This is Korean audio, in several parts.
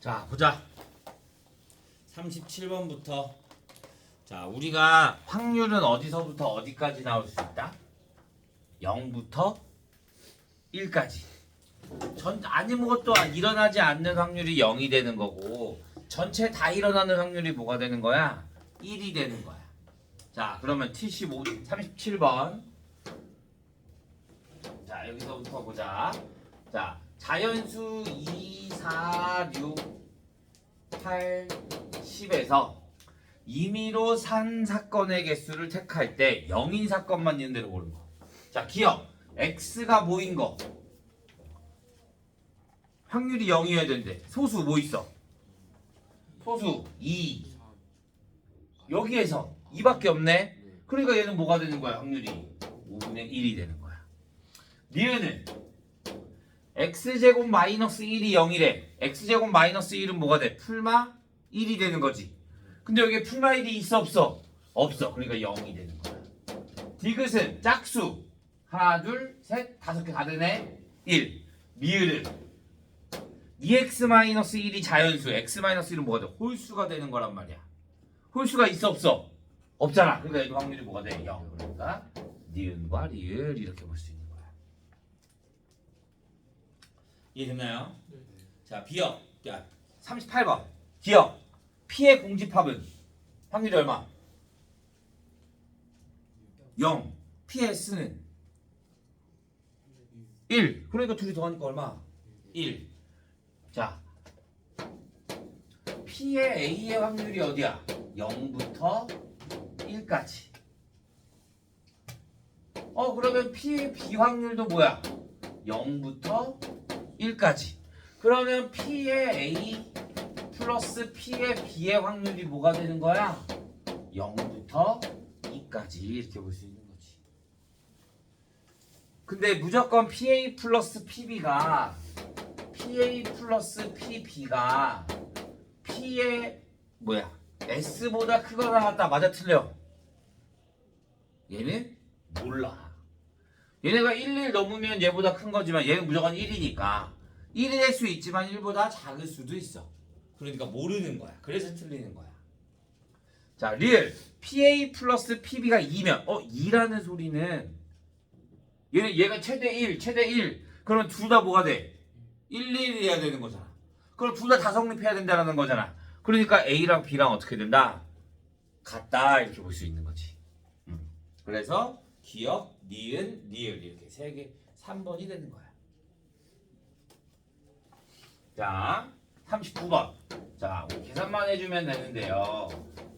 자, 보자. 37번부터. 자, 우리가 확률은 어디서부터 어디까지 나올 수 있다? 0부터 1까지. 아무것도 일어나지 않는 확률이 0이 되는 거고, 전체 다 일어나는 확률이 뭐가 되는 거야? 1이 되는 거야. 자, 그러면 37번. 자, 여기서부터 보자. 자, 자연수 2, 4, 6, 8, 10에서 임의로 산 사건의 개수를 택할 때 0인 사건만 있는 대로 고른 거. 자, 기억. x가 뭐인 거? 확률이 0이어야 되는데 소수 뭐 있어? 소수 2. 여기에서 2밖에 없네. 그러니까 얘는 뭐가 되는 거야? 확률이 5분의 1이 되는 거야. 니은은 x제곱 마이너스 1이 0이래. x제곱 마이너스 1은 뭐가 돼? 풀마 1이 되는 거지. 근데 여기에 풀마 1이 있어 없어? 없어. 그러니까 0이 되는 거야. 디귿은 짝수 하나 둘 셋 다섯 개 다 되네. 1. 미을은 2x-1이 자연수, x-1은 뭐가 돼? 홀수가 되는 거란 말이야. 홀수가 있어 없어? 없잖아. 그러니까 얘도 확률이 뭐가 돼? 0. 그러니까 니은과 리을 이렇게 볼 수 있는 거야. 이해됐나요? 네. 자, 비역. 야, 38번. 기억. P의 공집합은 확률이 얼마? 0. PS는 1. 그러니까 둘이 더하니까 얼마? 1. 자, P의 A의 확률이 어디야? 0부터 1까지. 그러면 P의 B 확률도 뭐야? 0부터 1까지. 그러면 P의 A 플러스 P의 B의 확률이 뭐가 되는 거야? 0부터 2까지 이렇게 볼 수 있는 거지. 근데 무조건 PA 플러스 PB가 P의 S보다 크거나 같다. 맞아 틀려? 얘는 몰라. 얘네가 1 넘으면 얘보다 큰 거지만 얘는 무조건 1이니까 1이 될 수 있지만 1보다 작을 수도 있어. 그러니까 모르는 거야. 그래서 틀리는 거야. 자, 리을 PA 플러스 PB가 2면 2라는 소리는 얘가 최대 1. 그럼 둘 다 뭐가 돼? 1, 1이어야 되는 거잖아. 그럼 둘 다 다 성립해야 된다는 거잖아. 그러니까 A랑 B랑 어떻게 된다? 같다 이렇게 볼 수 있는 거지. 그래서 기억, 니은, 리을 이렇게 세 개 3번이 되는 거야. 자, 39번. 자, 계산만 해주면 되는데요.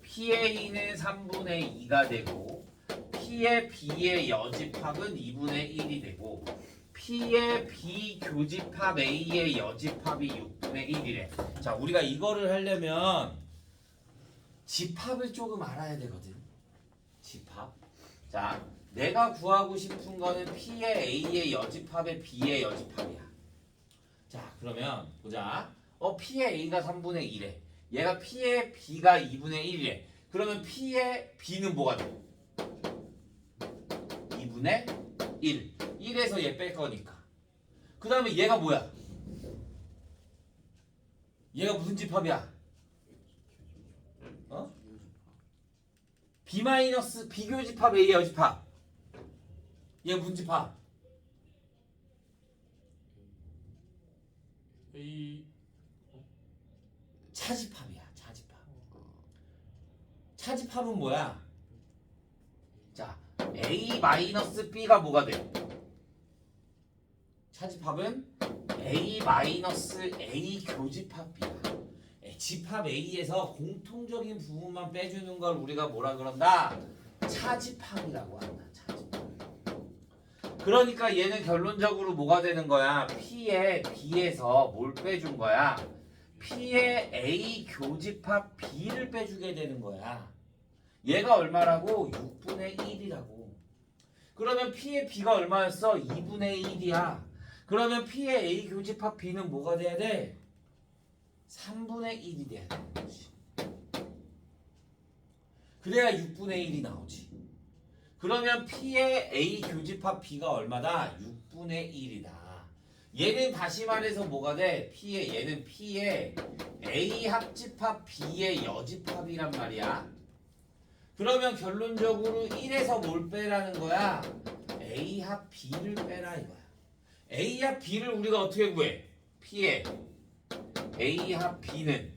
PA는 3분의 2가 되고 P의 B의 여집합은 2분의 1이 되고 P의 B 교집합 A의 여집합이 6분의 1이래. 자, 우리가 이거를 하려면 집합을 조금 알아야 되거든. 집합. 자, 내가 구하고 싶은 거는 P의 A의 여집합의 B의 여집합이야. 자, 그러면 보자. P의 A가 3분의 1에 얘가 P의 B가 2분의 1이래. 그러면 P의 B는 뭐가 돼? 2분의 1. 1에서 얘 뺄 거니까. 그 다음에 얘가 뭐야? 얘가 무슨 집합이야? 비교집합 A의 여집합. 얘가 무슨 집합? A 차집합이야. 차집합. 차집합은 뭐야? 자, A-B가 뭐가 돼? 차집합은 A-A 교집합이야. 집합 A에서 공통적인 부분만 빼주는 걸 우리가 뭐라 그런다? 차집합이라고 한다. 차집합. 그러니까 얘는 결론적으로 뭐가 되는 거야? P의 B에서 뭘 빼준 거야? P의 A 교집합 B를 빼주게 되는 거야. 얘가 얼마라고? 6분의 1이라고. 그러면 P의 B가 얼마였어? 2분의 1이야. 그러면 P의 A 교집합 B는 뭐가 돼야 돼? 3분의 1이 돼야 되는 거지. 그래야 6분의 1이 나오지. 그러면 P의 A 교집합 B가 얼마다? 6분의 1이다. 얘는 다시 말해서 뭐가 돼? 얘는 P의 A 합집합 B의 여집합이란 말이야. 그러면 결론적으로 1에서 뭘 빼라는 거야? A 합 B를 빼라 이거야. A 합 B를 우리가 어떻게 구해? P의 A 합 B는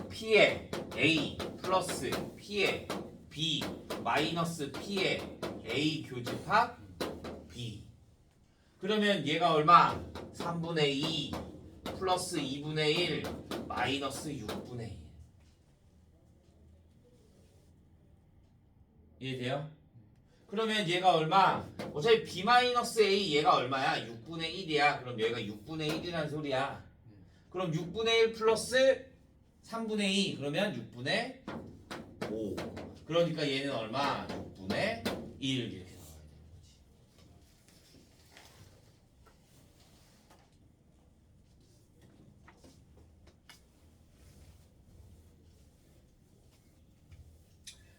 P의 A 플러스 P의 B 마이너스 P의 A 교집합 B. 그러면 얘가 얼마? 3분의 2 플러스 2분의 1 마이너스 6분의 1. 이해돼요? 그러면 얘가 얼마? 어차피 B 마이너스 A 얘가 얼마야? 6분의 1이야. 그럼 얘가 6분의 1이라는 소리야. 그럼 6분의 1 플러스 3분의 2 그러면 6분의 5. 그러니까 얘는 얼마? 6분의 1 이렇게 나와야 되는 거지.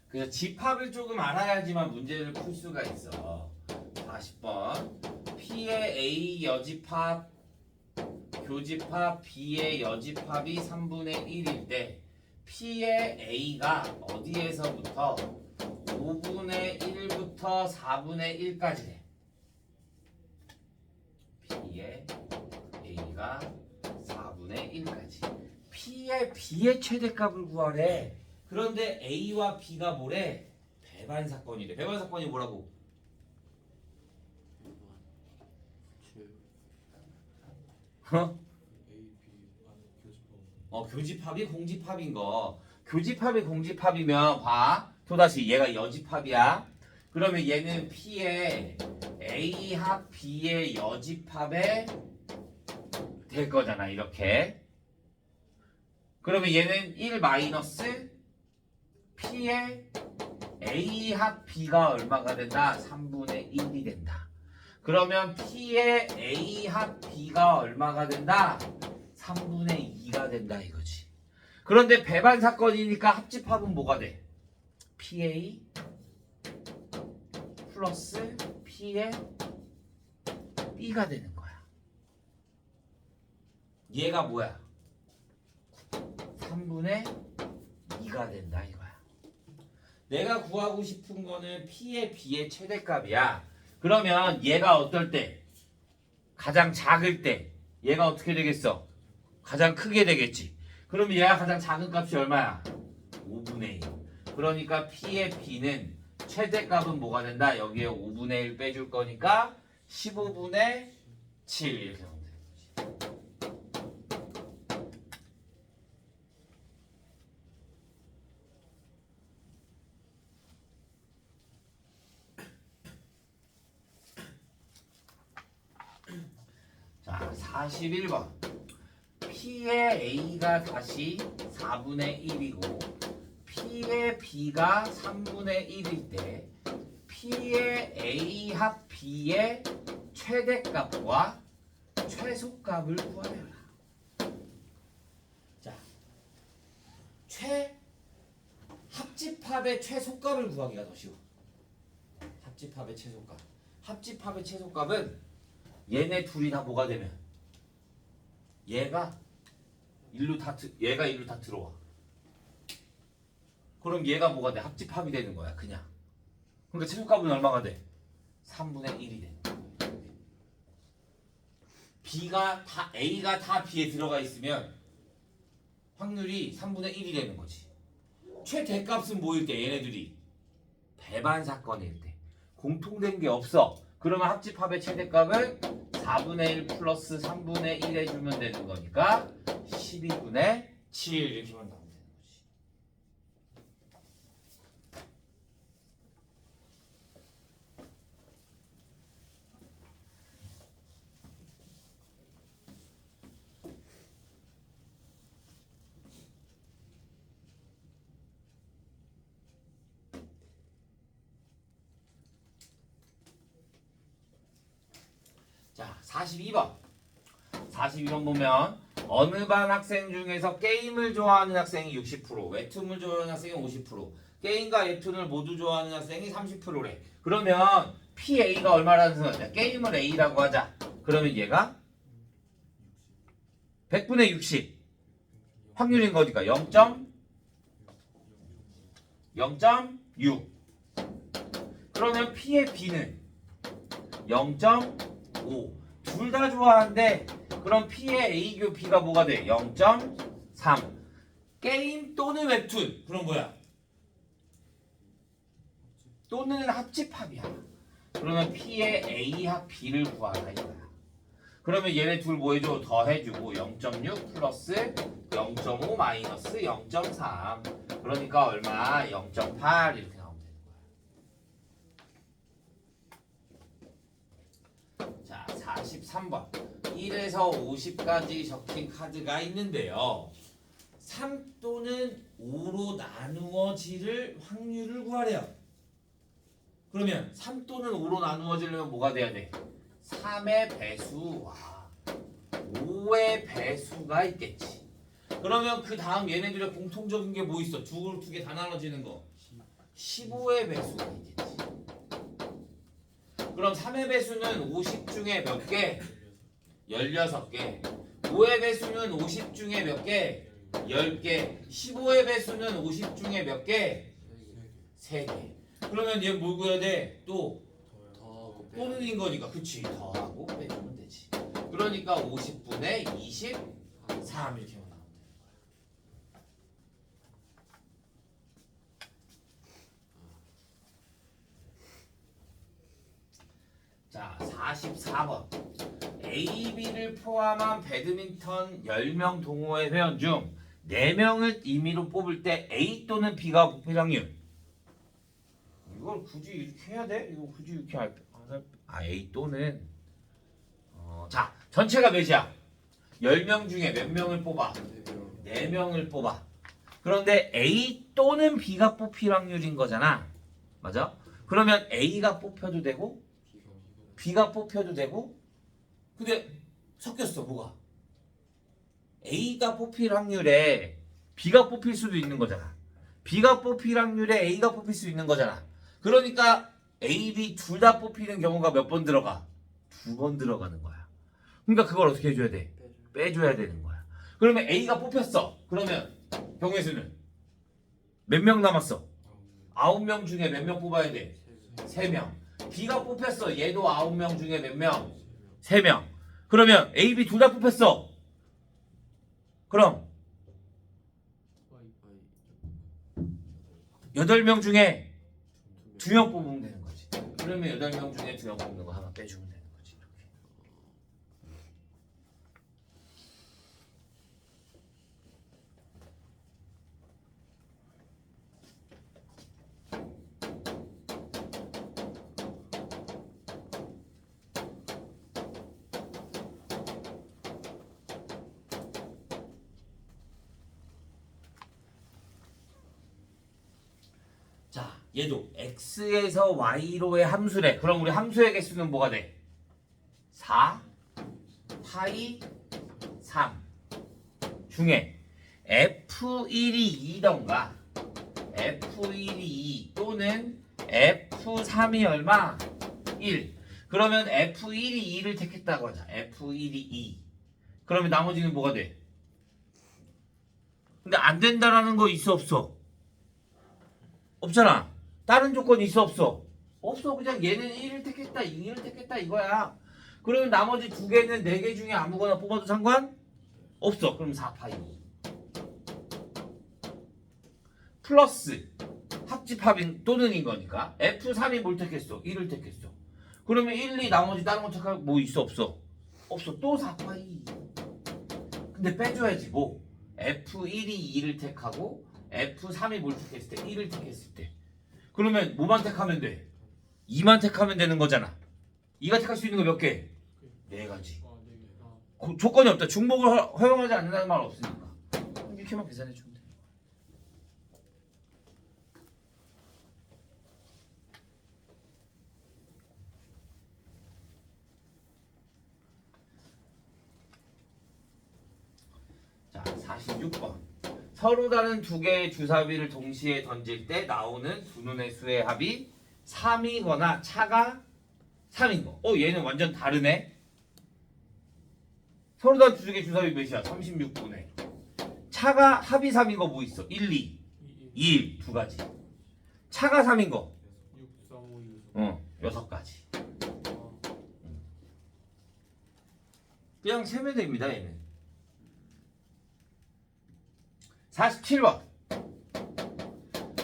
그래서 집합을 조금 알아야지만 문제를 풀 수가 있어. 40번 P의 A 여집합 교집합 B의 여집합이 3분의 1일 때 P의 A가 어디에서부터 5분의 1부터 4분의 1까지 돼. P의 A가 4분의 1까지. P의 B의 최대값을 구하래. 그런데 A와 B가 뭐래? 배반 사건이래. 배반 사건이 뭐라고? 교집합이 공집합인 거. 교집합이 공집합이면 봐. 또다시 얘가 여집합이야. 그러면 얘는 P의 A 합 B의 여집합에 될 거잖아. 이렇게. 그러면 얘는 1 마이너스 P의 A 합 B가 얼마가 된다? 3분의 1이 된다. 그러면 P의 A 합 B가 얼마가 된다? 3분의 2가 된다 이거지. 그런데 배반 사건이니까 합집합은 뭐가 돼? PA 플러스 P의 B가 되는 거야. 얘가 뭐야? 3분의 2가 된다 이거야. 내가 구하고 싶은 거는 P의 B의 최대값이야. 그러면 얘가 어떨 때? 가장 작을 때 얘가 어떻게 되겠어? 가장 크게 되겠지. 그러면 얘가 가장 작은 값이 얼마야? 5분의 1. 그러니까 P의 B는 최대값은 뭐가 된다? 여기에 5분의 1 빼줄 거니까 15분의 7 이렇게 하면 되는 거지. 자, 41번. P의 A가 다시 4분의 1이고 P의 B가 3분의 1일 때 P의 A 합 B의 최대값과 최소값을 구하여라. 자, 합집합의 최소값을 구하기가 더 쉬워. 합집합의 최소값. 합집합의 최소값은 얘네 둘이 다 뭐가 되면 얘가 일로 다 들어와. 그럼 얘가 뭐가 돼? 합집합이 되는 거야 그냥. 그러니까 최소값은 얼마가 돼? 3분의 1이 돼. A가 다 B에 들어가 있으면 확률이 3분의 1이 되는 거지. 최대값은 뭐일 때? 얘네들이 배반 사건일 때. 공통된 게 없어. 그러면 합집합의 최대값을 4분의 1 플러스 3분의 1 해주면 되는 거니까 12분의 7 이렇게만 나오면 되는 거지. 자, 42번. 42번 보면 어느 반 학생 중에서 게임을 좋아하는 학생이 60%, 웹툰을 좋아하는 학생이 50%, 게임과 웹툰을 모두 좋아하는 학생이 30%래. 그러면 PA가 얼마라는 소리야? 게임을 A라고 하자. 그러면 얘가 100분의 60 확률인 거니까 0.6 그러면 P의 B는 0.5 둘 다 좋아하는데 그럼 P의 A 교 B가 뭐가 돼? 0.3 게임 또는 웹툰 그럼 뭐야? 또는 합집합이야. 그러면 P의 A 합 B를 구하라 이거야. 그러면 얘네 둘 뭐 해줘? 더해주고 0.6 플러스 0.5 마이너스 0.3 그러니까 얼마? 0.8 이렇게 나오면 되는 거야. 자 43번 1에서 50까지 적힌 카드가 있는데요. 3 또는 5로 나누어질 확률을 구하래요. 그러면 3 또는 5로 나누어지려면 뭐가 돼야 돼? 3의 배수와 5의 배수가 있겠지. 그러면 그 다음 얘네들의 공통적인 게 뭐 있어? 두 개 다 나눠지는 거 15의 배수가 있겠지. 그럼 3의 배수는 50 중에 몇 개? 16개. 5의 배수는 50 중에 몇 개? 10개. 15의 배수는 50 중에 몇 개? 3개. 그러면 얘 뭘 구해야 돼? 또는 인 거니까 그치 더하고 빼주면 되지. 그러니까 50분의 23 이렇게 나오면 되는 거야. 자 44번 A, B를 포함한 배드민턴 10명 동호회 회원 중 4명을 임의로 뽑을 때 A 또는 B가 뽑힐 확률. 이걸 굳이 이렇게 해야 돼? 이거 굳이 이렇게 A 또는 자 전체가 몇이야? 10명 중에 몇 명을 뽑아? 4명을 뽑아. 그런데 A 또는 B가 뽑힐 확률인 거잖아. 맞아? 그러면 A가 뽑혀도 되고 B가 뽑혀도 되고 근데 섞였어 뭐가? A가 뽑힐 확률에 B가 뽑힐 수도 있는 거잖아. B가 뽑힐 확률에 A가 뽑힐 수 있는 거잖아. 그러니까 A, B 둘 다 뽑히는 경우가 몇 번 들어가? 2번 들어가는 거야. 그러니까 그걸 어떻게 해줘야 돼? 빼줘야 되는 거야. 그러면 A가 뽑혔어. 그러면 경우의 수는 몇 명 남았어? 9명 중에 몇 명 뽑아야 돼? 3명. B가 뽑혔어. 얘도 9명 중에 몇 명? 3명. 그러면 A, B 둘 다 뽑혔어. 그럼 8명 중에 2명 뽑으면 되는 거지. 그러면 8명 중에 2명 뽑는 거 하나 빼주면 되는 거지. 이렇게. 자, 얘도 x에서 y로의 함수래. 그럼 우리 함수의 개수는 뭐가 돼? 4, 파이, 3 중에 f1이 2던가 f1이 2 또는 f3이 얼마? 1. 그러면 f1이 2를 택했다고 하자. f1이 2. 그러면 나머지는 뭐가 돼? 근데 안 된다라는 거 있어 없어? 없잖아. 다른 조건이 있어 없어? 없어. 그냥 얘는 1을 택했다 2를 택했다 이거야. 그러면 나머지 2개는 4개 중에 아무거나 뽑아도 상관? 없어. 그럼 4파이 플러스 합집합인 또는인 거니까 F3이 뭘 택했어? 1을 택했어. 그러면 1, 2 나머지 다른 거 택할 뭐 있어 없어? 없어. 또 4파이. 근데 빼줘야지 뭐 F1이 2를 택하고 F3이 뭘 택했을 때? 1을 택했을 때. 그러면 뭐만 택하면 돼? 2만 택하면 되는 거잖아. 2가 택할 수 있는 거 몇 개? 4가지. 조건이 없다. 중복을 허용하지 않는다는 말 없으니까. 이렇게만 계산해 주면 돼. 자, 46번. 서로 다른 2개의 주사위를 동시에 던질 때 나오는 두 눈의 수의 합이 3이거나 차가 3인 거. 얘는 완전 다르네. 서로 다 주석의 주사위 몇이야? 36분의. 차가 합이 3인 거 뭐 있어? 1, 2, 2, 1 두 가지. 차가 3인 거. 6, 3, 5, 6. 6가지. 그냥 세면 됩니다, 얘는. 47번.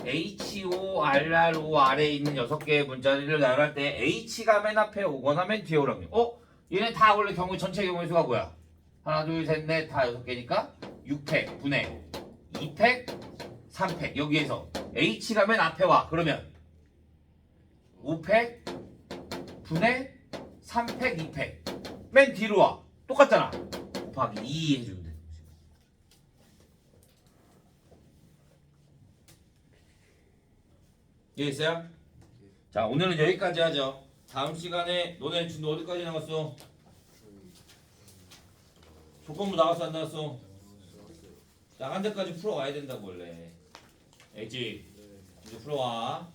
HORRO 아래에 있는 6개의 문자들을 나열할 때 H가 맨 앞에 오거나 맨 뒤에 오라고. 얘네 다 원래 경우 전체 경우의 수가 뭐야? 하나, 둘, 셋, 넷, 다 6개니까 6팩 분의 2팩, 3팩. 여기에서 H가 맨 앞에 와. 그러면 5팩 분의 3팩, 2팩. 맨 뒤로 와. 똑같잖아. 곱하기 2 해주면 돼. 이해했어요? 자, 오늘은 여기까지 하죠. 다음 시간에 너네 지금 어디까지 나갔어? 조건부 나갔어 안 나갔어? 자, 한 대까지 풀어와야 된다고 원래. 알지? 이제 풀어와.